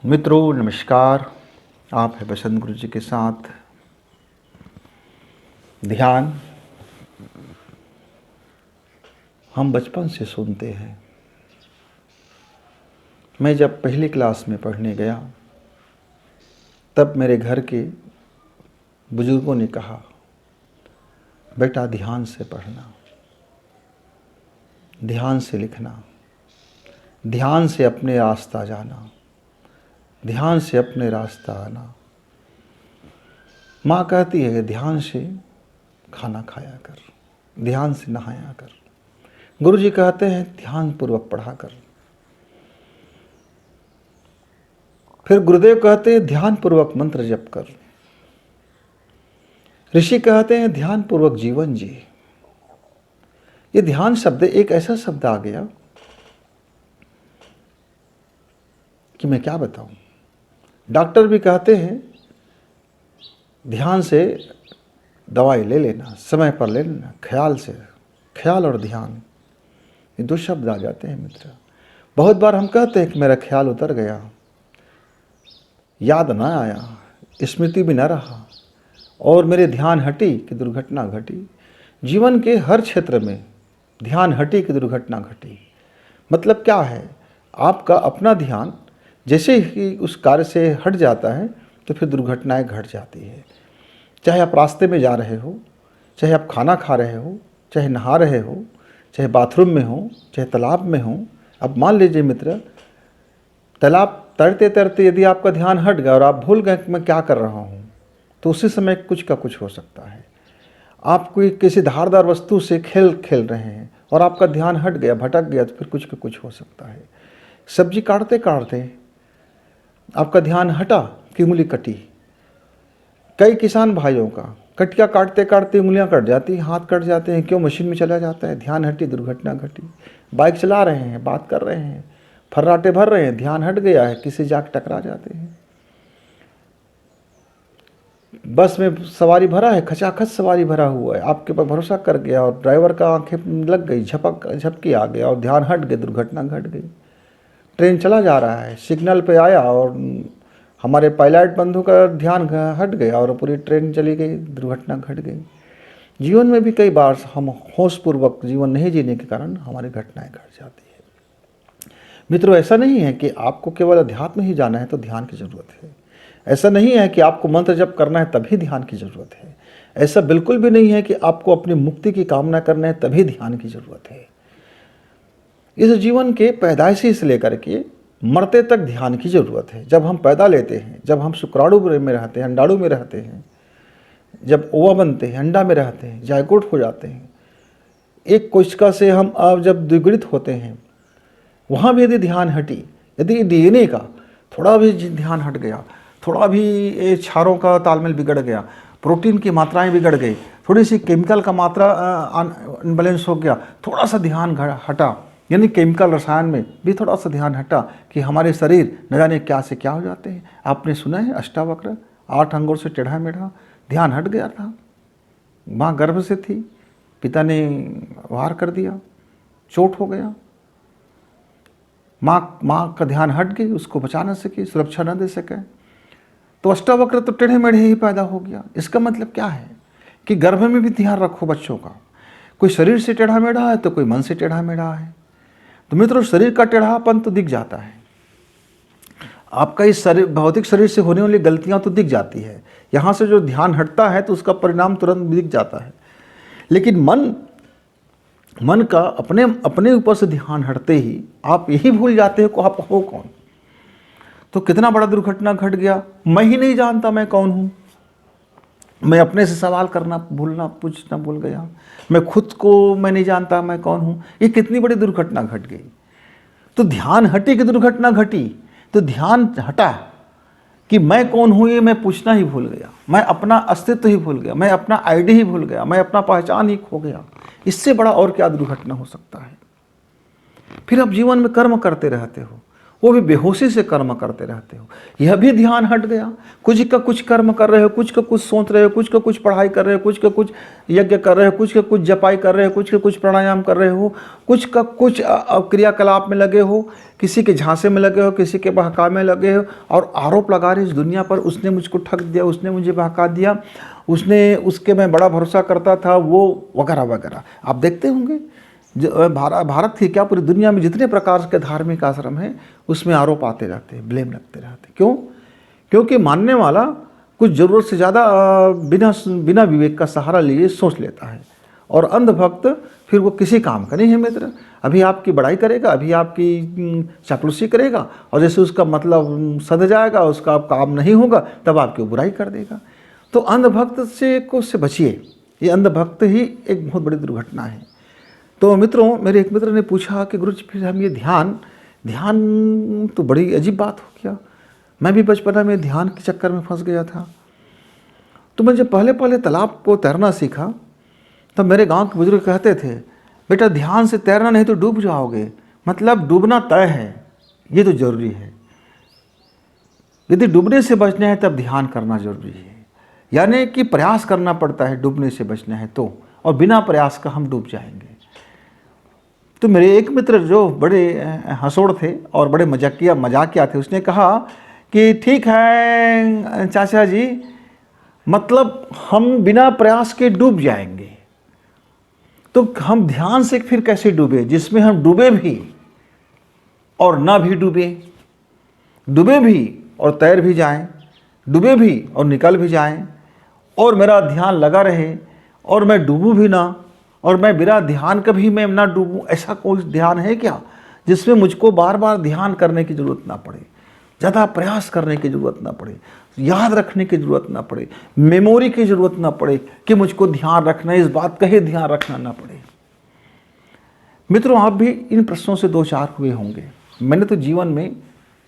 मित्रों नमस्कार। आप है बसंत गुरु जी के साथ। ध्यान हम बचपन से सुनते हैं। मैं जब पहली क्लास में पढ़ने गया तब मेरे घर के बुजुर्गों ने कहा, बेटा ध्यान से पढ़ना, ध्यान से लिखना, ध्यान से अपने रास्ता जाना, ध्यान से अपने रास्ता आना। माँ कहती है ध्यान से खाना खाया कर, ध्यान से नहाया कर। गुरु जी कहते हैं ध्यान पूर्वक पढ़ा कर। फिर गुरुदेव कहते हैं ध्यान पूर्वक मंत्र जप कर। ऋषि कहते हैं ध्यान पूर्वक जीवन जी। ये ध्यान शब्द एक ऐसा शब्द आ गया कि मैं क्या बताऊं। डॉक्टर भी कहते हैं ध्यान से दवाई ले लेना, समय पर ले लेना, ख्याल से। ख्याल और ध्यान ये दो शब्द आ जाते हैं मित्र। बहुत बार हम कहते हैं कि मेरा ख्याल उतर गया, याद ना आया, स्मृति भी ना रहा और मेरे ध्यान हटी कि दुर्घटना घटी। जीवन के हर क्षेत्र में ध्यान हटी कि दुर्घटना घटी। मतलब क्या है, आपका अपना ध्यान जैसे ही उस कार्य से हट जाता है तो फिर दुर्घटनाएं घट जाती है। चाहे आप रास्ते में जा रहे हो, चाहे आप खाना खा रहे हो, चाहे नहा रहे हो, चाहे बाथरूम में हो, चाहे तालाब में हो। अब मान लीजिए मित्र, तालाब तैरते तैरते यदि आपका ध्यान हट गया और आप भूल गए कि मैं क्या कर रहा हूँ, तो उसी समय कुछ का कुछ हो सकता है। आप कोई किसी धारदार वस्तु से खेल रहे हैं और आपका ध्यान हट गया, भटक गया, तो फिर कुछ का कुछ हो सकता है। सब्जी काटते काटते आपका ध्यान हटा कि उंगली कटी। कई किसान भाइयों का कटिया काटते काटते उंगलियां कट जाती, हाथ कट जाते हैं। क्यों? मशीन में चला जाता है, ध्यान हटी, दुर्घटना घटी। बाइक चला रहे हैं, बात कर रहे हैं, फर्राटे भर रहे हैं, ध्यान हट गया है, किसी जाके टकरा जाते हैं। बस में सवारी भरा है, खचाखच सवारी भरा हुआ है, आपके पर भरोसा कर गया और ड्राइवर का आंखें लग गई, झपकी आ गया और ध्यान हट गया, दुर्घटना घट गई। ट्रेन चला जा रहा है, सिग्नल पे आया और हमारे पायलट बंधु का ध्यान हट गया और पूरी ट्रेन चली गई, दुर्घटना घट गई। जीवन में भी कई बार हम होशपूर्वक जीवन नहीं जीने के कारण हमारी घटनाएं घट जाती है। मित्रों, ऐसा नहीं है कि आपको केवल अध्यात्म ही जाना है तो ध्यान की जरूरत है। ऐसा नहीं है कि आपको मंत्र जप करना है तभी ध्यान की जरूरत है। ऐसा बिल्कुल भी नहीं है कि आपको अपनी मुक्ति की कामना करना है तभी ध्यान की जरूरत है। इस जीवन के पैदाइशी से लेकर के मरते तक ध्यान की जरूरत है। जब हम पैदा लेते हैं, जब हम शुक्राणु में रहते हैं, अंडाणु में रहते हैं, जब ओवा बनते हैं, अंडा में रहते हैं, जायकोट हो जाते हैं, एक कोशिका से हम अब जब द्विगुणित होते हैं, वहाँ भी यदि ध्यान हटी, यदि डीएनए का थोड़ा भी ध्यान हट गया, थोड़ा भी क्षारों का तालमेल बिगड़ गया, प्रोटीन की मात्राएं बिगड़ गई, थोड़ी सी केमिकल का मात्रा अनबैलेंस हो गया, थोड़ा सा ध्यान हटा, यानी केमिकल रसायन में भी थोड़ा सा ध्यान हटा कि हमारे शरीर न जाने क्या से क्या हो जाते हैं। आपने सुना है अष्टावक्र, 8 अंगों से टेढ़ा मेढ़ा, ध्यान हट गया था। माँ गर्भ से थी, पिता ने वार कर दिया, चोट हो गया, माँ का ध्यान हट गई, उसको बचा न सकी, सुरक्षा न दे सके, तो अष्टावक्र तो टेढ़े मेढ़े ही पैदा हो गया। इसका मतलब क्या है कि गर्भ में भी ध्यान रखो बच्चों का। कोई शरीर से टेढ़ा मेढ़ा है तो कोई मन से टेढ़ा मेढ़ा है। तो मित्रों, शरीर का टेढ़ापन तो दिख जाता है, आपका इस शरीर, भौतिक शरीर से होने वाली गलतियां तो दिख जाती है। यहाँ से जो ध्यान हटता है तो उसका परिणाम तुरंत दिख जाता है। लेकिन मन का अपने ऊपर से ध्यान हटते ही आप यही भूल जाते हो कि आप हो कौन। तो कितना बड़ा दुर्घटना घट गया। मैं ही नहीं जानता मैं कौन हूँ, मैं अपने से सवाल करना पूछना भूल गया, मैं खुद को मैं नहीं जानता मैं कौन हूँ। ये कितनी बड़ी दुर्घटना घट गई। तो ध्यान हटी कि दुर्घटना घटी। तो ध्यान हटा कि मैं कौन हूँ ये मैं पूछना ही भूल गया, मैं अपना अस्तित्व ही भूल गया, मैं अपना आईडी ही भूल गया, मैं अपना पहचान ही खो गया। इससे बड़ा और क्या दुर्घटना हो सकता है। फिर आप जीवन में कर्म करते रहते हो वो भी बेहोशी से कर्म करते रहते हो। यह भी ध्यान हट गया, कुछ का कुछ कर्म कर रहे हो, कुछ का कुछ सोच रहे हो, कुछ का कुछ पढ़ाई कर रहे हो, कुछ का कुछ यज्ञ कर रहे हो, कुछ का कुछ जपाई कर रहे हो, कुछ का कुछ प्राणायाम कर रहे हो, कुछ का कुछ क्रियाकलाप में लगे हो, किसी के झांसे में लगे हो, किसी के बहका में लगे हो, और आरोप लगा रहे इस दुनिया पर, उसने मुझको ठग दिया, उसने मुझे बहका दिया, उसके मैं बड़ा भरोसा करता था, वो वगैरह वगैरह। आप देखते होंगे भारत की क्या पूरी दुनिया में जितने प्रकार के धार्मिक आश्रम हैं उसमें आरोप आते रहते हैं, ब्लेम लगते रहते हैं। क्यों? क्योंकि मानने वाला कुछ ज़रूरत से ज़्यादा बिना विवेक का सहारा लिए सोच लेता है, और अंधभक्त फिर वो किसी काम का नहीं है मित्र। अभी आपकी बड़ाई करेगा, अभी आपकी चापलूसी करेगा, और जैसे उसका मतलब सध जाएगा, उसका काम नहीं होगा, तब आपकी बुराई कर देगा। तो अंधभक्त से बचिए, ये अंधभक्त ही एक बहुत बड़ी दुर्घटना है। तो मित्रों, मेरे एक मित्र ने पूछा कि गुरु जी फिर हम ये ध्यान तो बड़ी अजीब बात हो गया, मैं भी बचपना में ध्यान के चक्कर में फंस गया था। तो मैं जब पहले पहले तालाब को तैरना सीखा तब मेरे गांव के बुजुर्ग कहते थे, बेटा ध्यान से तैरना नहीं तो डूब जाओगे, मतलब डूबना तय है, ये तो जरूरी है। यदि डूबने से बचना है तब ध्यान करना जरूरी है, यानी कि प्रयास करना पड़ता है डूबने से बचना है तो, और बिना प्रयास का हम डूब जाएंगे। तो मेरे एक मित्र जो बड़े हंसोड़ थे और बड़े मजाकिया थे, उसने कहा कि ठीक है चाचा जी, मतलब हम बिना प्रयास के डूब जाएंगे, तो हम ध्यान से फिर कैसे डूबे जिसमें हम डूबे भी और ना भी डूबे, डूबे भी और तैर भी जाएं, डूबे भी और निकल भी जाएं, और मेरा ध्यान लगा रहे और मैं डूबूं भी ना, और मैं बिना ध्यान कभी मैं ना डूबूं। ऐसा कोई ध्यान है क्या जिसमें मुझको बार बार ध्यान करने की ज़रूरत ना पड़े, ज़्यादा प्रयास करने की ज़रूरत ना पड़े, याद रखने की ज़रूरत ना पड़े, मेमोरी की ज़रूरत ना पड़े कि मुझको ध्यान रखना है, इस बात का ही ध्यान रखना ना पड़े। मित्रों, आप भी इन प्रश्नों से दो चार हुए होंगे। मैंने तो जीवन में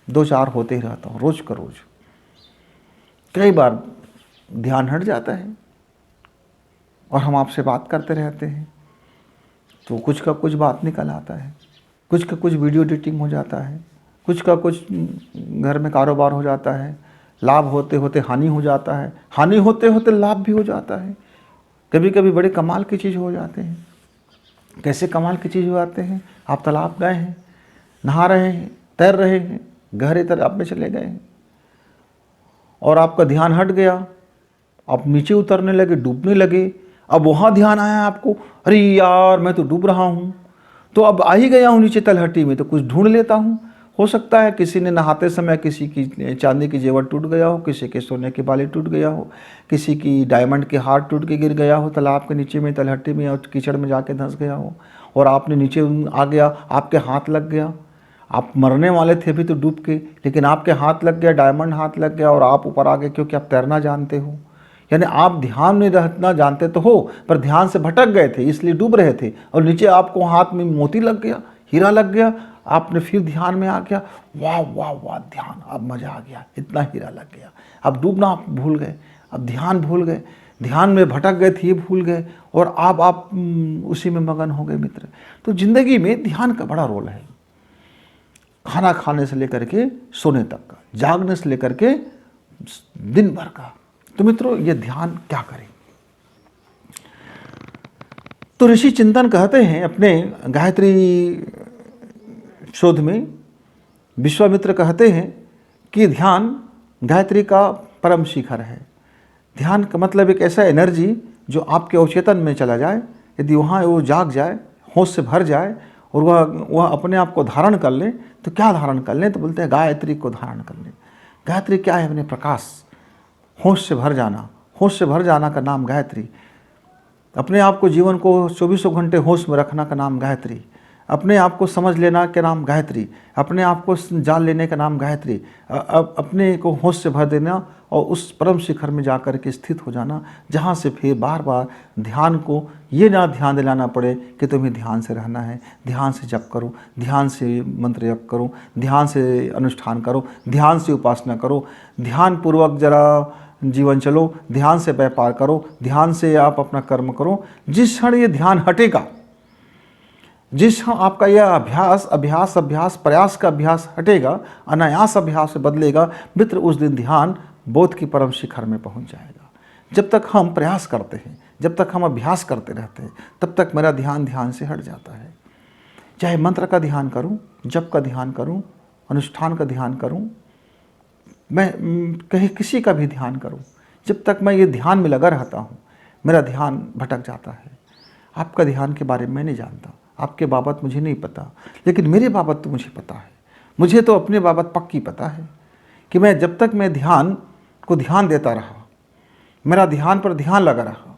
दो चार होते ही रहता हूँ, रोज़ का रोज़। कई बार ध्यान हट जाता है और हम आपसे बात करते रहते हैं तो कुछ का कुछ बात निकल आता है, कुछ का कुछ वीडियो एडिटिंग हो जाता है, कुछ का कुछ घर में कारोबार हो जाता है, लाभ होते होते हानि हो जाता है, हानि होते होते लाभ भी हो जाता है। कभी कभी बड़े कमाल की चीज़ हो जाते हैं। कैसे कमाल की चीज़ हो जाते हैं? आप तालाब गए हैं, नहा रहे हैं, तैर रहे हैं, गहरे तालाब में चले गए हैं और आपका ध्यान हट गया, आप नीचे उतरने लगे, डूबने लगे। अब वहाँ ध्यान आया आपको, अरे यार मैं तो डूब रहा हूँ, तो अब आ ही गया हूँ नीचे तलहटी में, तो कुछ ढूंढ लेता हूँ। हो सकता है किसी ने नहाते समय किसी की चांदी की जेवर टूट गया हो, किसी के सोने की बाली टूट गया हो, किसी की डायमंड के हार टूट के गिर गया हो तालाब के नीचे में, तलहटी में, और कीचड़ में जाके धंस गया हो, और आपने नीचे आ गया, आपके हाथ लग गया, आप मरने वाले थे अभी तो डूब के, लेकिन आपके हाथ लग गया, डायमंड हाथ लग गया और आप ऊपर आ गए क्योंकि आप तैरना जानते हो। यानी आप ध्यान में रहना जानते तो हो, पर ध्यान से भटक गए थे इसलिए डूब रहे थे, और नीचे आपको हाथ में मोती लग गया, हीरा लग गया, आपने फिर ध्यान में आ गया, वाह वाह वाह ध्यान, अब मज़ा आ गया, इतना हीरा लग गया। अब डूबना आप भूल गए, अब ध्यान भूल गए, ध्यान में भटक गए थे ये भूल गए, और आप उसी में मगन हो गए मित्र। तो जिंदगी में ध्यान का बड़ा रोल है, खाना खाने से लेकर के सोने तक का, जागने से लेकर के दिन भर का। तो मित्रों, ये ध्यान क्या करें? तो ऋषि चिंतन कहते हैं अपने गायत्री शोध में, विश्वामित्र कहते हैं कि ध्यान गायत्री का परम शिखर है। ध्यान का मतलब एक ऐसा एनर्जी जो आपके अवचेतन में चला जाए, यदि वहाँ वो जाग जाए, होश से भर जाए, और वह अपने आप को धारण कर ले। तो क्या धारण कर लें? तो बोलते हैं गायत्री को धारण कर लें। गायत्री क्या है? अपने प्रकाश, होश से भर जाना। होश से भर जाना का नाम गायत्री। अपने आप को, जीवन को 24 घंटे होश में रखना का नाम गायत्री। अपने आप को समझ लेना के नाम गायत्री। अपने आप को जान लेने का नाम गायत्री। अपने को होश से भर देना और उस परम शिखर में जाकर के स्थित हो जाना, जहाँ से फिर बार बार ध्यान को ये ना ध्यान दिलाना पड़े कि तुम्हें ध्यान से रहना है, ध्यान से जप करो, ध्यान से मंत्र जप करो, ध्यान से अनुष्ठान करो, ध्यान से उपासना करो, ध्यान पूर्वक जरा जीवन चलो, ध्यान से व्यापार करो, ध्यान से आप अपना कर्म करो। जिस क्षण ये ध्यान हटेगा, जिस आपका यह अभ्यास अभ्यास अभ्यास प्रयास का अभ्यास हटेगा, अनायास अभ्यास से बदलेगा मित्र, उस दिन ध्यान बोध की परम शिखर में पहुंच जाएगा। जब तक हम प्रयास करते हैं, जब तक हम अभ्यास करते रहते हैं, तब तक मेरा ध्यान से हट जाता है। चाहे मंत्र का ध्यान करूं, जप का ध्यान करूं, अनुष्ठान का ध्यान करूं, मैं कहीं किसी का भी ध्यान करूं, जब तक मैं ये ध्यान में लगा रहता हूं, मेरा ध्यान भटक जाता है। आपका ध्यान के बारे में मैं नहीं जानता, आपके बाबत मुझे नहीं पता, लेकिन मेरे बाबत तो मुझे पता है। मुझे तो अपने बाबत पक्की पता है कि मैं जब तक मैं ध्यान को ध्यान देता रहा, मेरा ध्यान पर ध्यान लगा रहा,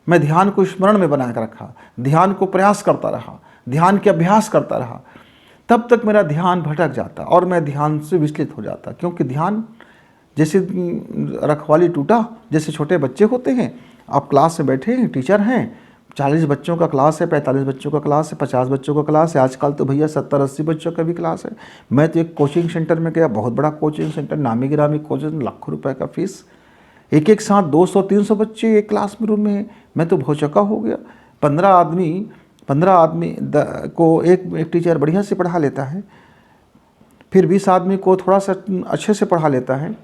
मैं ध्यान को स्मरण में बना कर रखा, ध्यान को प्रयास करता रहा, ध्यान के अभ्यास करता रहा, तब तक मेरा ध्यान भटक जाता और मैं ध्यान से विचलित हो जाता। क्योंकि ध्यान जैसे रखवाली टूटा, जैसे छोटे बच्चे होते हैं, आप क्लास में बैठे हैं, टीचर हैं, 40 बच्चों का क्लास है, 45 बच्चों का क्लास है, 50 बच्चों का क्लास है, आजकल तो भैया 70-80 बच्चों का भी क्लास है। मैं तो एक कोचिंग सेंटर में गया, बहुत बड़ा कोचिंग सेंटर, नामी गिरामी कोचिंग, लाखों रुपए का फीस, एक साथ 200-300 बच्चे एक क्लास में रूम में है। मैं तो भौचक्का हो गया। 15 आदमी को एक टीचर बढ़िया से पढ़ा लेता है, फिर 20 आदमी को थोड़ा सा अच्छे से पढ़ा लेता है,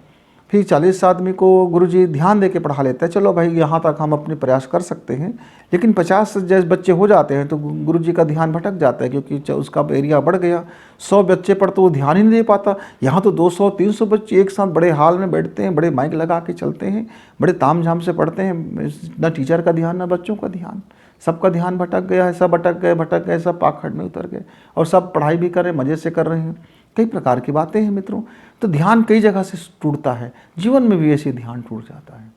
फिर 40 आदमी को गुरुजी ध्यान दे के पढ़ा लेता है। चलो भाई, यहाँ तक हम अपने प्रयास कर सकते हैं, लेकिन 50 जैसे बच्चे हो जाते हैं तो गुरुजी का ध्यान भटक जाता है, क्योंकि उसका एरिया बढ़ गया। 100 बच्चे पर तो वो ध्यान ही नहीं दे पाता। यहाँ तो 200-300 बच्चे एक साथ बड़े हाल में बैठते हैं, बड़े माइक लगा के चलते हैं, बड़े ताम झाम से पढ़ते हैं, ना टीचर का ध्यान ना बच्चों का ध्यान, सबका ध्यान भटक गया है। सब भटक गए, सब पाखंड में उतर गए, और सब पढ़ाई भी कर रहे हैं, मज़े से कर रहे हैं। कई प्रकार की बातें हैं मित्रों। तो ध्यान कई जगह से टूटता है, जीवन में भी ऐसे ध्यान टूट जाता है।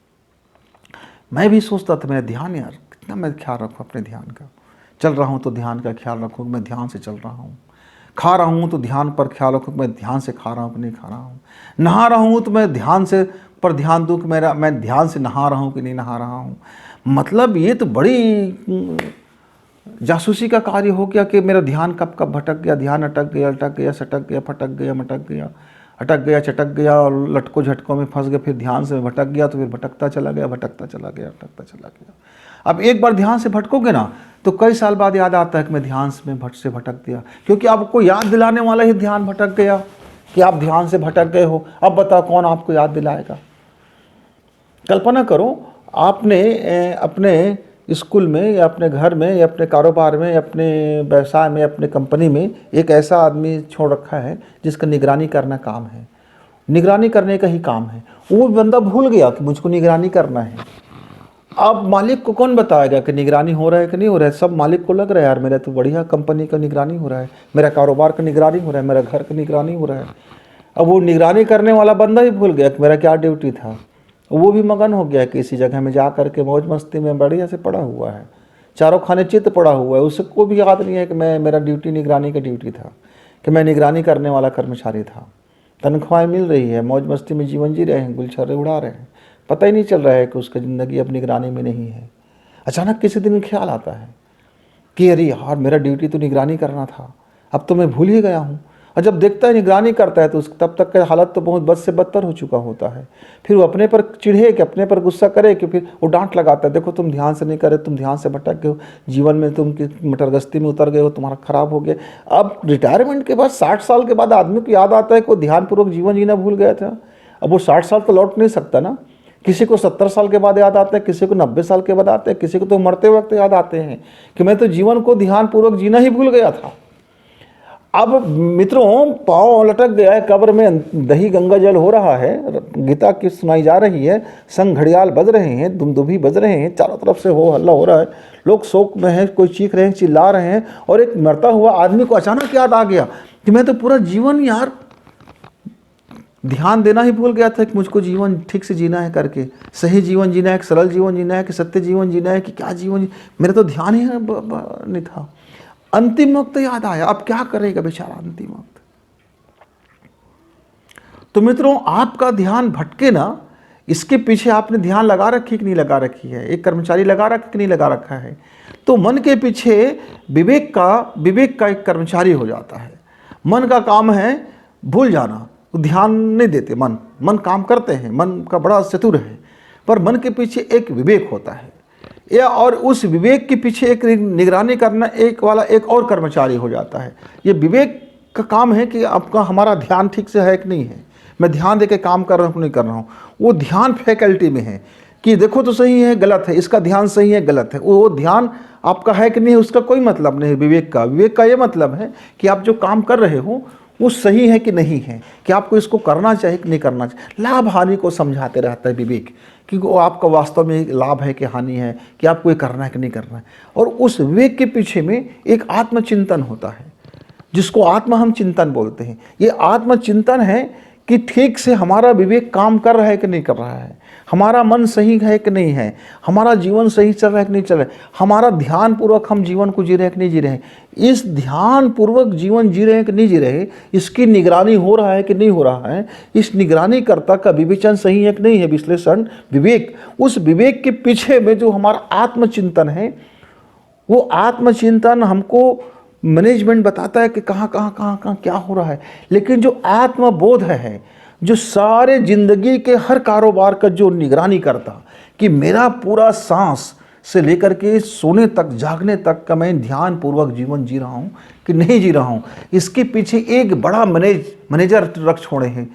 मैं भी सोचता था, मेरा ध्यान यार कितना मैं ख्याल रखूँ अपने ध्यान का, चल रहा हूँ तो ध्यान का ख्याल रखूँ, मैं ध्यान से चल रहा हूँ, खा रहा हूँ तो ध्यान पर ख्याल रखूँ, मैं ध्यान से खा रहा हूँ कि नहीं खा रहा हूँ, नहा रहा हूँ तो मैं ध्यान से पर ध्यान दूँ कि मैं ध्यान से नहा रहा हूँ कि नहीं नहा रहा हूँ। मतलब ये तो बड़ी जासूसी का कार्य हो गया कि मेरा ध्यान कब कब भटक गया, ध्यान अटक गया, सटक गया, फटक गया, मटक गया, अटक गया, चटक गया, और लटकों झटकों में फंस गया, फिर ध्यान से भटक गया, तो फिर भटकता चला गया, अटकता चला गया। अब एक बार ध्यान से भटकोगे ना, तो कई साल बाद याद आता है कि मैं ध्यान में भटक दिया, क्योंकि आपको याद दिलाने वाला ही ध्यान भटक गया कि आप ध्यान से भटक गए हो। अब बताओ कौन आपको याद दिलाएगा? कल्पना करो, आपने अपने स्कूल में या अपने घर में या अपने कारोबार में या अपने व्यवसाय में, अपने कंपनी में एक ऐसा आदमी छोड़ रखा है जिसका निगरानी करना काम है, निगरानी करने का ही काम है। वो बंदा भूल गया कि मुझको निगरानी करना है। अब मालिक को कौन बताएगा कि निगरानी हो रहा है कि नहीं हो रहा है? सब मालिक को लग रहा है यार मेरा तो बढ़िया कंपनी का निगरानी हो रहा है, मेरा कारोबार का निगरानी हो रहा है, मेरा घर का निगरानी हो रहा है। अब वो निगरानी करने वाला बंदा ही भूल गया कि मेरा क्या ड्यूटी था। वो भी मगन हो गया कि इसी जगह में जा कर के मौज मस्ती में बढ़िया से पड़ा हुआ है, चारों खाने चित्त पड़ा हुआ है। उसको भी याद नहीं है कि मेरा ड्यूटी निगरानी का ड्यूटी था, कि मैं निगरानी करने वाला कर्मचारी था। तनख्वाहें मिल रही है, मौज मस्ती में जीवन जी रहे हैं, गुलछर्रे उड़ा रहे हैं, पता ही नहीं चल रहा है कि उसका ज़िंदगी अब निगरानी में नहीं है। अचानक किसी दिन ख्याल आता है कि अरे यार मेरा ड्यूटी तो निगरानी करना था, अब तो मैं भूल ही गया हूँ। और जब देखता है निगरानी करता है तो तब तक का हालत तो बहुत बद से बदतर हो चुका होता है। फिर वो अपने पर चिढ़े कि अपने पर गुस्सा करे कि फिर वो डांट लगाता है, देखो तुम ध्यान से नहीं करे, तुम ध्यान से भटक गए हो, जीवन में तुम मटरगस्ती में उतर गए हो, तुम्हारा खराब हो गया। अब रिटायरमेंट के बाद 60 साल के बाद आदमी को याद आता है कि वो ध्यानपूर्वक जीवन जीना भूल गया था। अब वो 60 साल तो लौट नहीं सकता ना। किसी को 70 साल के बाद याद आते हैं, किसी को 90 साल के बाद आते हैं, किसी को तो मरते वक्त याद आते हैं कि मैं तो जीवन को ध्यानपूर्वक जीना ही भूल गया था। अब मित्रों, पाँव लटक गया है कब्र में, दही गंगा जल हो रहा है, गीता की सुनाई जा रही है, संग घड़ियाल बज रहे हैं, दुमदुभी बज रहे हैं, चारों तरफ से हो हल्ला हो रहा है, लोग शोक में हैं, कोई चीख रहे हैं, चिल्ला रहे हैं। और एक मरता हुआ आदमी को अचानक याद आ गया कि मैं तो पूरा जीवन यार ध्यान देना ही भूल गया था कि मुझको जीवन ठीक से जीना है करके, सही जीवन जीना है, सरल जीवन जीना है कि सत्य जीवन जीना है कि क्या जीवन, मेरा तो ध्यान ही नहीं था। अंतिम वक्त याद आया, अब क्या करेगा बेचारा अंतिम वक्त। तो मित्रों, आपका ध्यान भटके ना, इसके पीछे आपने ध्यान लगा रखी कि नहीं लगा रखी है, एक कर्मचारी लगा रखा कि नहीं लगा रखा है। तो मन के पीछे विवेक का एक कर्मचारी हो जाता है। मन का काम है भूल जाना, ध्यान नहीं देते। मन काम करते हैं, मन का बड़ा चतुर है, पर मन के पीछे एक विवेक होता है। या और उस विवेक के पीछे एक निगरानी करना एक वाला एक और कर्मचारी हो जाता है। ये विवेक का काम है कि आपका हमारा ध्यान ठीक से है कि नहीं है, मैं ध्यान दे के काम कर रहा हूँ नहीं कर रहा हूँ। वो ध्यान फैकल्टी में है कि देखो तो सही है गलत है, इसका ध्यान सही है गलत है, वो ध्यान आपका है कि नहीं उसका कोई मतलब नहीं है विवेक का। विवेक का ये मतलब है कि आप जो काम कर रहे हो वो सही है कि नहीं है, कि आपको इसको करना चाहिए कि नहीं करना चाहिए। लाभ हानि को समझाते रहता है विवेक कि वो आपका वास्तव में लाभ है कि हानि है, कि आपको ये करना है कि नहीं करना है। और उस विवेक के पीछे में एक आत्मचिंतन होता है जिसको आत्मा हम चिंतन बोलते हैं। ये आत्मचिंतन है कि ठीक से हमारा विवेक काम कर रहा है कि नहीं कर रहा है, हमारा मन सही है कि नहीं है, हमारा जीवन सही चल रहा है कि नहीं चल रहा है, हमारा ध्यान पूर्वक हम जीवन को जी रहे हैं कि नहीं जी रहे हैं, इस ध्यान पूर्वक जीवन जी रहे हैं कि नहीं जी रहे, इसकी निगरानी हो रहा है कि नहीं हो रहा है, इस निगरानीकर्ता का विवेचन सही है कि नहीं है, विश्लेषण विवेक। उस विवेक के पीछे में जो हमारा आत्मचिंतन है, वो आत्मचिंतन हमको मैनेजमेंट बताता है कि कहाँ कहाँ कहाँ कहाँ क्या हो रहा है। लेकिन जो आत्मबोध है, जो सारे जिंदगी के हर कारोबार का जो निगरानी करता कि मेरा पूरा सांस से लेकर के सोने तक जागने तक का मैं ध्यान पूर्वक जीवन जी रहा हूँ कि नहीं जी रहा हूँ, इसके पीछे एक बड़ा मैनेजर रख छोड़े हैं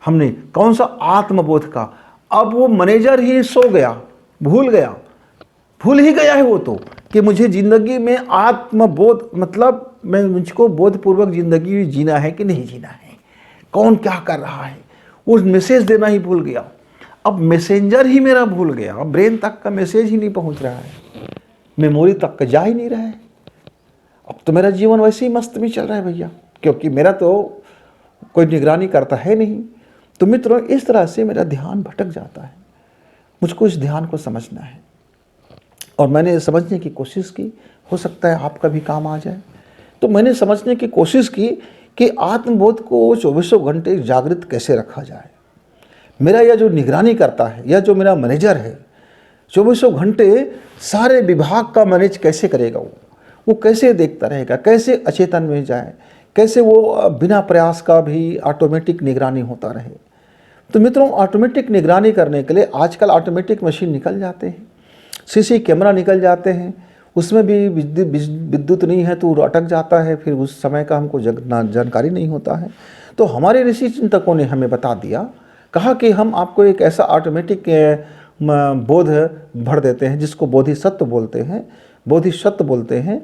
हमने। कौन सा? आत्मबोध का। अब वो मैनेजर ही सो गया, भूल ही गया है वो तो कि मुझे ज़िंदगी में आत्मबोध मतलब मैं मुझको बोधपूर्वक ज़िंदगी जीना है कि नहीं जीना है, कौन क्या कर रहा है, वो मैसेज देना ही भूल गया। अब मैसेंजर ही मेरा भूल गया, अब ब्रेन तक का मैसेज ही नहीं पहुंच रहा है, मेमोरी तक का जा ही नहीं रहा है। अब तो मेरा जीवन वैसे ही मस्त में चल रहा है भैया, क्योंकि मेरा तो कोई निगरानी करता है नहीं। तो मित्रों, इस तरह से मेरा ध्यान भटक जाता है। मुझको इस ध्यान को समझना है और मैंने समझने की कोशिश की, हो सकता है आपका भी काम आ जाए। तो मैंने समझने की कोशिश की कि आत्मबोध को 24 घंटे जागृत कैसे रखा जाए। मेरा यह जो निगरानी करता है, यह जो मेरा मैनेजर है, 24 घंटे सारे विभाग का मैनेज कैसे करेगा, वो कैसे देखता रहेगा, कैसे अचेतन में जाए, कैसे वो बिना प्रयास का भी ऑटोमेटिक निगरानी होता रहे। तो मित्रों, ऑटोमेटिक निगरानी करने के लिए आजकल ऑटोमेटिक मशीन निकल जाते हैं, सीसी कैमरा निकल जाते हैं, उसमें भी विद्युत नहीं है तो अटक जाता है, फिर उस समय का हमको जानकारी नहीं होता है। तो हमारे ऋषि चिंतकों ने हमें बता दिया, कहा कि हम आपको एक ऐसा ऑटोमेटिक बोध भर देते हैं जिसको बोधिसत्व बोलते हैं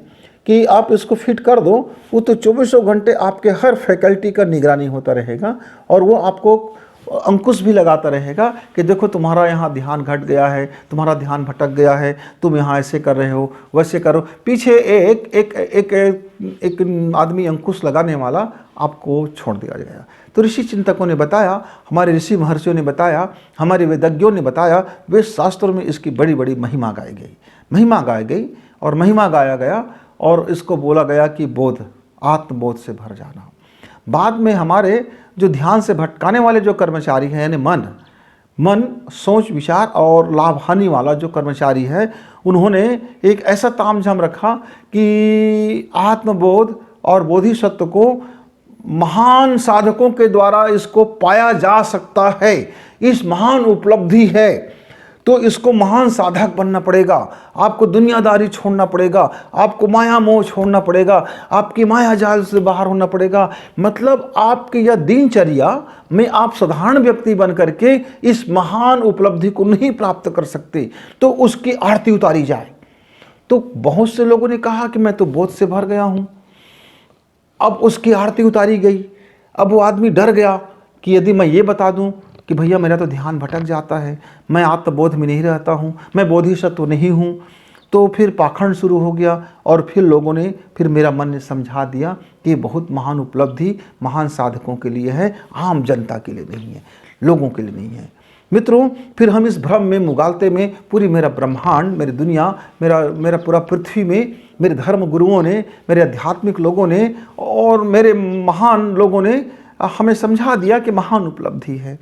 कि आप इसको फिट कर दो, वो तो 24 घंटे आपके हर फैकल्टी का निगरानी होता रहेगा और वो आपको अंकुश भी लगाता रहेगा कि देखो तुम्हारा यहाँ ध्यान घट गया है, तुम्हारा ध्यान भटक गया है, तुम यहाँ ऐसे कर रहे हो, वैसे करो। पीछे एक एक एक एक आदमी अंकुश लगाने वाला आपको छोड़ दिया जाएगा। तो ऋषि चिंतकों ने बताया, हमारे ऋषि महर्षियों ने बताया, हमारे वेदज्ञों ने बताया, वे शास्त्रों में इसकी बड़ी बड़ी महिमा गाई गई और महिमा गाया गया और इसको बोला गया कि बोध, आत्मबोध से भर जाना। बाद में हमारे जो ध्यान से भटकाने वाले जो कर्मचारी हैं, यानी मन सोच विचार और लाभ हानि वाला जो कर्मचारी है, उन्होंने एक ऐसा तामझाम रखा कि आत्मबोध और बोधिसत्व को महान साधकों के द्वारा इसको पाया जा सकता है, इस महान उपलब्धि है, तो इसको महान साधक बनना पड़ेगा, आपको दुनियादारी छोड़ना पड़ेगा, आपको माया मोह छोड़ना पड़ेगा, आपकी माया जाल से बाहर होना पड़ेगा। मतलब आपकी यह दिनचर्या में आप साधारण व्यक्ति बन करके इस महान उपलब्धि को नहीं प्राप्त कर सकते, तो उसकी आरती उतारी जाए। तो बहुत से लोगों ने कहा कि मैं तो बोध से भर गया हूँ, अब उसकी आरती उतारी गई। अब वो आदमी डर गया कि यदि मैं ये बता दूं कि भैया मेरा तो ध्यान भटक जाता है, मैं आत्मबोध में नहीं रहता हूँ, मैं बोधिसत्व नहीं हूँ, तो फिर पाखंड शुरू हो गया। और फिर मेरा मन ने समझा दिया कि ये बहुत महान उपलब्धि महान साधकों के लिए है, आम जनता के लिए नहीं है, लोगों के लिए नहीं है। मित्रों, फिर हम इस भ्रम में मुगालते में पूरी मेरा ब्रह्मांड, मेरी दुनिया, मेरा पूरा पृथ्वी में मेरे धर्म गुरुओं ने, मेरे आध्यात्मिक लोगों ने और मेरे महान लोगों ने हमें समझा दिया कि महान उपलब्धि है।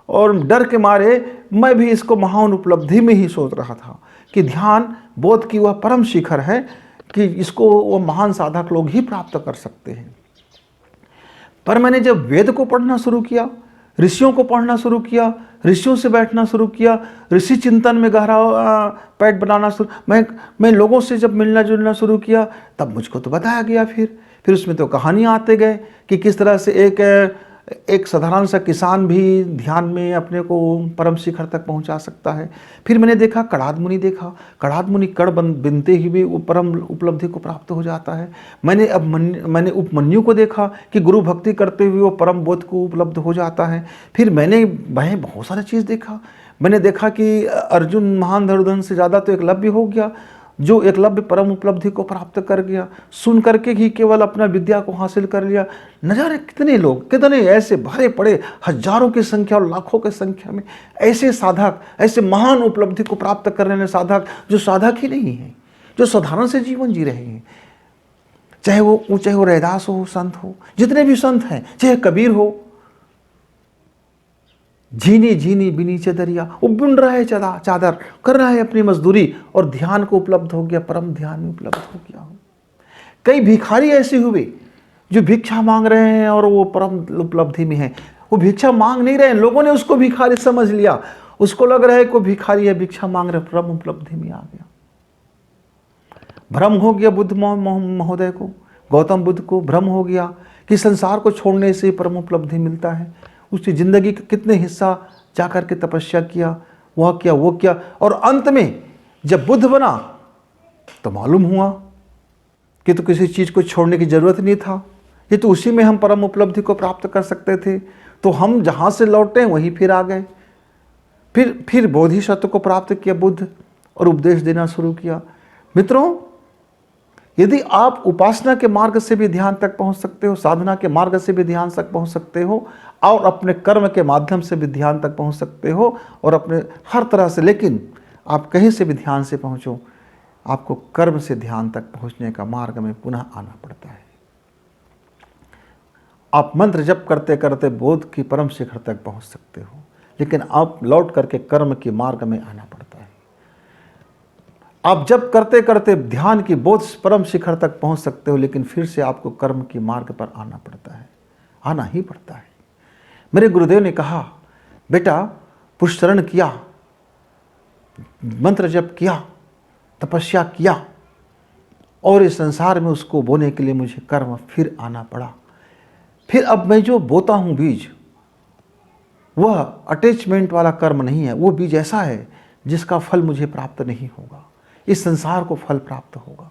और डर के मारे मैं भी इसको महान उपलब्धि में ही सोच रहा था कि ध्यान बोध की वह परम शिखर है कि इसको वो महान साधक लोग ही प्राप्त कर सकते हैं। पर मैंने जब वेद को पढ़ना शुरू किया ऋषियों को पढ़ना शुरू किया, ऋषियों से बैठना शुरू किया, ऋषि चिंतन में गहरा पैठ बनाना शुरू, मैं लोगों से जब मिलना जुलना शुरू किया तब मुझको तो बताया गया। फिर उसमें तो कहानियाँ आते गए कि किस तरह से एक साधारण सा किसान भी ध्यान में अपने को परम शिखर तक पहुंचा सकता है। फिर मैंने देखा कड़ाद मुनि, कड़ाद मुनि कड़ बिनते ही भी वो परम उपलब्धि को प्राप्त हो जाता है। मैंने उपमन्यु को देखा कि गुरु भक्ति करते हुए वो परम बोध को उपलब्ध हो जाता है। फिर मैंने बहुत सारी चीज़ देखा। मैंने देखा कि अर्जुन महान धनुर्धर से ज़्यादा तो एकलव्य हो गया, जो एकलव्य परम उपलब्धि को प्राप्त कर गया, सुन करके ही केवल अपना विद्या को हासिल कर लिया। न जाने कितने लोग, कितने ऐसे भरे पड़े हजारों की संख्या और लाखों की संख्या में ऐसे साधक, ऐसे महान उपलब्धि को प्राप्त करने वाले साधक जो साधक ही नहीं है, जो साधारण से जीवन जी रहे हैं। चाहे वो रैदास हो, संत हो, जितने भी संत हैं, चाहे कबीर हो, झीनी झीनी बिनी चदरिया, वो बुन रहा है चादर, कर रहा है अपनी मजदूरी और ध्यान को उपलब्ध हो गया, परम ध्यान में उपलब्ध हो गया। कई भिखारी ऐसे हुए जो भिक्षा मांग रहे हैं और वो परम उपलब्धि में है। वो भिक्षा मांग नहीं रहे हैं, लोगों ने उसको भिखारी समझ लिया, उसको लग रहा है कोई भिखारी है, भिक्षा मांग रहे, परम उपलब्धि में आ गया। भ्रम हो गया बुद्ध महोदय को, गौतम बुद्ध को भ्रम हो गया कि संसार को छोड़ने से परम उपलब्धि मिलता है। उसकी जिंदगी का कितने हिस्सा जाकर के तपस्या किया, वह किया, वो किया, और अंत में जब बुद्ध बना तो मालूम हुआ कि तो किसी चीज़ को छोड़ने की जरूरत नहीं था, ये तो उसी में हम परम उपलब्धि को प्राप्त कर सकते थे। तो हम जहाँ से लौटे वहीं फिर आ गए। फिर बोधिसत्व को प्राप्त किया बुद्ध और उपदेश देना शुरू किया। मित्रों, यदि आप उपासना के मार्ग से भी ध्यान तक पहुंच सकते हो, साधना के मार्ग से भी ध्यान तक पहुंच सकते हो, और अपने कर्म के माध्यम से भी ध्यान तक पहुंच सकते हो, और अपने हर तरह से, लेकिन आप कहीं से भी ध्यान से पहुंचो, आपको कर्म से ध्यान तक पहुंचने का मार्ग में पुनः आना पड़ता है। आप मंत्र जप करते करते बोध की परम शिखर तक पहुंच सकते हो, लेकिन आप लौट करके कर्म के मार्ग में आना पड़ता है। आप जब करते करते ध्यान की बोध परम शिखर तक पहुंच सकते हो, लेकिन फिर से आपको कर्म के मार्ग पर आना पड़ता है, आना ही पड़ता है। मेरे गुरुदेव ने कहा, बेटा पुष्करण किया, मंत्र जप किया, तपस्या किया, और इस संसार में उसको बोने के लिए मुझे कर्म फिर आना पड़ा। फिर अब मैं जो बोता हूँ बीज, वह अटैचमेंट वाला कर्म नहीं है, वो बीज ऐसा है जिसका फल मुझे प्राप्त नहीं होगा। इस संसार को फल प्राप्त होगा।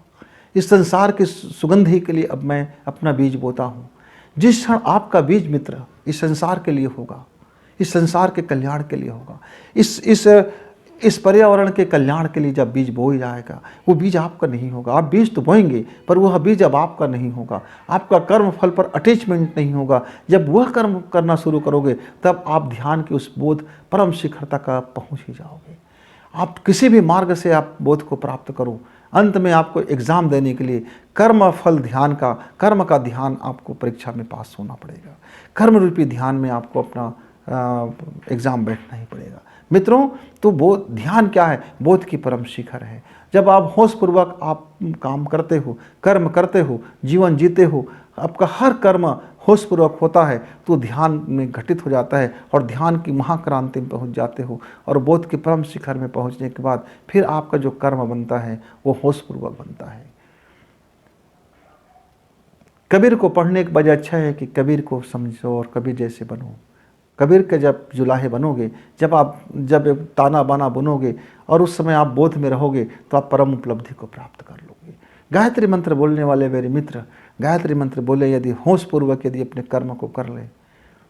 इस संसार की सुगंधि के लिए अब मैं अपना बीज बोता हूँ। जिस क्षण आपका बीज मित्र इस संसार के लिए होगा, इस संसार के कल्याण के लिए होगा, इस पर्यावरण के कल्याण के लिए जब बीज बोया जाएगा, वो बीज आपका नहीं होगा। आप बीज तो बोएंगे, पर वह बीज अब आपका नहीं होगा। आपका कर्म फल पर अटैचमेंट नहीं होगा। जब वह कर्म करना शुरू करोगे, तब आप ध्यान के उस बोध परम शिखर तक आप पहुँच ही जाओगे। आप किसी भी मार्ग से आप बोध को प्राप्त करो, अंत में आपको एग्ज़ाम देने के लिए कर्म फल ध्यान का, कर्म का ध्यान आपको परीक्षा में पास होना पड़ेगा। कर्म रूपी ध्यान में आपको अपना एग्ज़ाम बैठना ही पड़ेगा। मित्रों, तो बोध ध्यान क्या है? बोध की परम शिखर है। जब आप होशपूर्वक आप काम करते हो, कर्म करते हो, जीवन जीते हो, आपका हर कर्म होशपूर्वक होता है, तो ध्यान में घटित हो जाता है और ध्यान की महाक्रांति में पहुंच जाते हो। और बोध के परम शिखर में पहुंचने के बाद फिर आपका जो कर्म बनता है वो होशपूर्वक बनता है। कबीर को पढ़ने के बजाय अच्छा है कि कबीर को समझो और कबीर जैसे बनो। कबीर के जब जुलाहे बनोगे, जब ताना बाना बुनोगे और उस समय आप बोध में रहोगे, तो आप परम उपलब्धि को प्राप्त कर लोगे। गायत्री मंत्र बोलने वाले मेरे मित्र, गायत्री मंत्र बोले यदि होशपूर्वक यदि अपने कर्म को कर ले,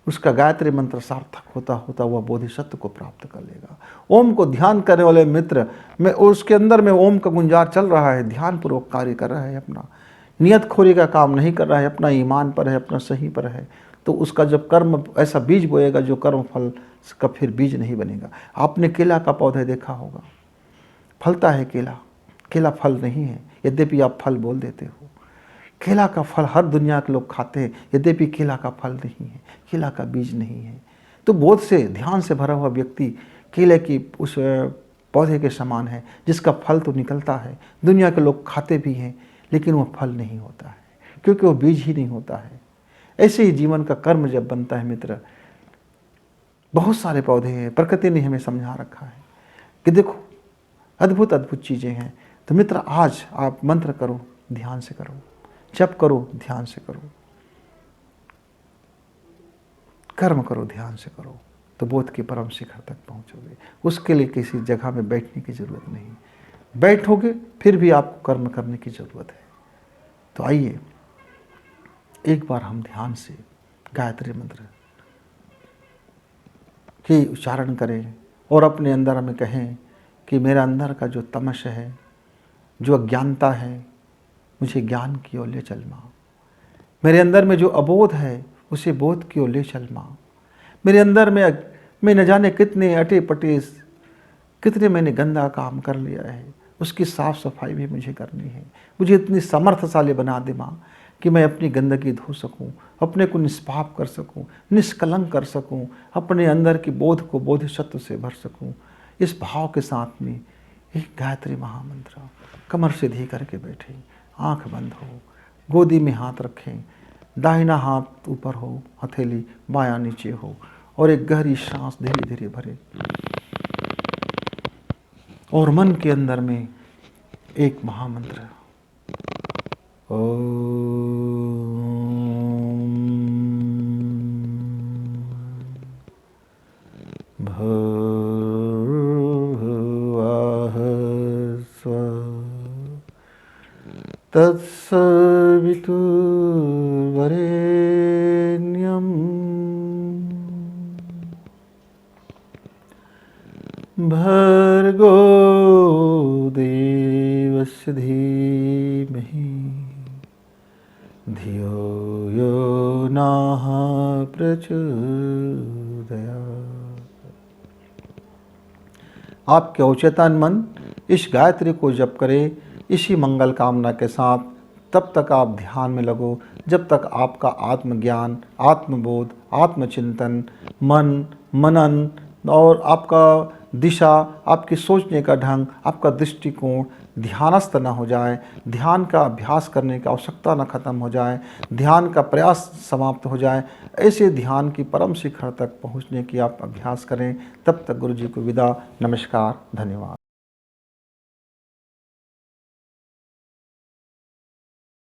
उसका गायत्री मंत्र सार्थक होता होता वह बोधिसत्व को प्राप्त कर लेगा। ओम को ध्यान करने वाले मित्र में उसके अंदर में ओम का गुंजार चल रहा है, ध्यानपूर्वक कार्य कर रहा है, अपना नियत खोरी का काम नहीं कर रहा है, अपना ईमान पर है, अपना सही पर है, तो उसका जब कर्म ऐसा बीज बोएगा जो कर्म फल का फिर बीज नहीं बनेगा। आपने केला का पौधा देखा होगा, फलता है केला, केला फल नहीं है, यद्यपि आप फल बोल देते हो। केला का फल हर दुनिया के लोग खाते हैं, यद्यपि केला का फल नहीं है, केला का बीज नहीं है। तो बोध से, ध्यान से भरा हुआ व्यक्ति केले की उस पौधे के समान है, जिसका फल तो निकलता है, दुनिया के लोग खाते भी हैं, लेकिन वह फल नहीं होता है, क्योंकि वो बीज ही नहीं होता है। ऐसे ही जीवन का कर्म जब बनता है मित्र, बहुत सारे पौधे हैं, प्रकृति ने हमें समझा रखा है कि देखो अद्भुत अद्भुत चीज़ें हैं। तो मित्र, आज आप मंत्र करो, ध्यान से करो, जप करो, ध्यान से करो, कर्म करो, ध्यान से करो, तो बोध के परम शिखर तक पहुंचोगे। उसके लिए किसी जगह में बैठने की ज़रूरत नहीं, बैठोगे फिर भी आपको कर्म करने की ज़रूरत है। तो आइए एक बार हम ध्यान से गायत्री मंत्र की उच्चारण करें और अपने अंदर हमें कहें कि मेरा अंदर का जो तमस है, जो अज्ञानता है, मुझे ज्ञान की ओर ले चल माँ। मेरे अंदर में जो अबोध है उसे बोध की ओर ले चल माँ। मेरे अंदर में मैं न जाने कितने अटे पटे, कितने मैंने गंदा काम कर लिया है, उसकी साफ़ सफाई भी मुझे करनी है। मुझे इतनी समर्थशाली बना दे माँ कि मैं अपनी गंदगी धो सकूं, अपने को निष्पाप कर सकूं, निष्कलंक कर सकूं, अपने अंदर की बोध को बोध सत्व से भर सकूं। इस भाव के साथ में एक गायत्री महामंत्र कमर सीधी करके बैठे, आंख बंद हो, गोदी में हाथ रखें, दाहिना हाथ ऊपर हो, हथेली बायां नीचे हो, और एक गहरी सांस धीरे धीरे भरे और मन के अंदर में एक महामंत्र भूर्भुवः स्वः तत्सवितुर्वरेण्यं भर्गो देवस्य धीमहि धियो यो नः प्रचोदयात्। आपके अवचेतन मन इस गायत्री को जप करे इसी मंगल कामना के साथ। तब तक आप ध्यान में लगो जब तक आपका आत्मज्ञान, आत्मबोध, आत्मचिंतन, मन मनन और आपका दिशा, आपके सोचने का ढंग, आपका दृष्टिकोण ध्यानस्थ न हो जाए, ध्यान का अभ्यास करने की आवश्यकता न खत्म हो जाए, ध्यान का प्रयास समाप्त हो जाए। ऐसे ध्यान की परम शिखर तक पहुंचने की आप अभ्यास करें। तब तक गुरु जी को विदा। नमस्कार, धन्यवाद।